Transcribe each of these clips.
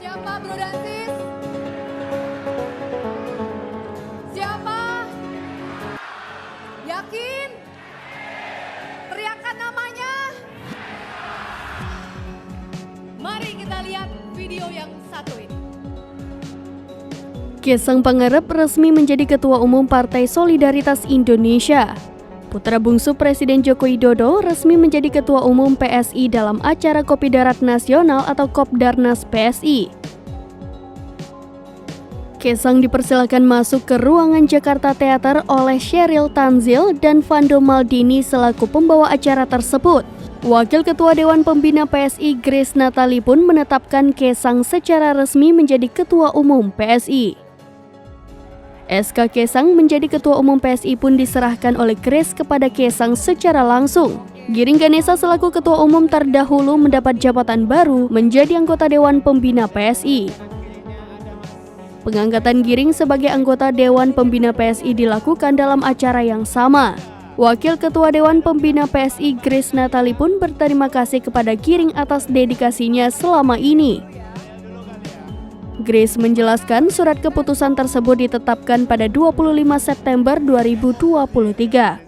Siapa bro dan sis? Siapa? Yakin? Teriakan namanya. Mari kita lihat video yang satu ini. Kaisang Pangarep resmi menjadi Ketua Umum Partai Solidaritas Indonesia. Putra bungsu Presiden Joko Widodo resmi menjadi Ketua Umum PSI dalam acara Kopi Darat Nasional atau Kopdarnas PSI. Kaisang dipersilakan masuk ke ruangan Jakarta Theater oleh Sheryl Tanzil dan Vando Maldini selaku pembawa acara tersebut. Wakil Ketua Dewan Pembina PSI Grace Natali pun menetapkan Kaisang secara resmi menjadi Ketua Umum PSI. SK Kaisang menjadi Ketua Umum PSI pun diserahkan oleh Grace kepada Kaisang secara langsung. Giring Ganesa selaku Ketua Umum terdahulu mendapat jabatan baru menjadi anggota Dewan Pembina PSI. Pengangkatan Giring sebagai anggota Dewan Pembina PSI dilakukan dalam acara yang sama. Wakil Ketua Dewan Pembina PSI Grace Natali pun berterima kasih kepada Giring atas dedikasinya selama ini. Grace menjelaskan surat keputusan tersebut ditetapkan pada 25 September 2023.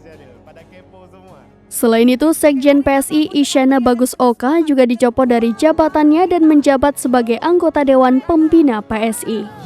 Selain itu, Sekjen PSI Isyana Bagus Oka juga dicopot dari jabatannya dan menjabat sebagai anggota Dewan Pembina PSI.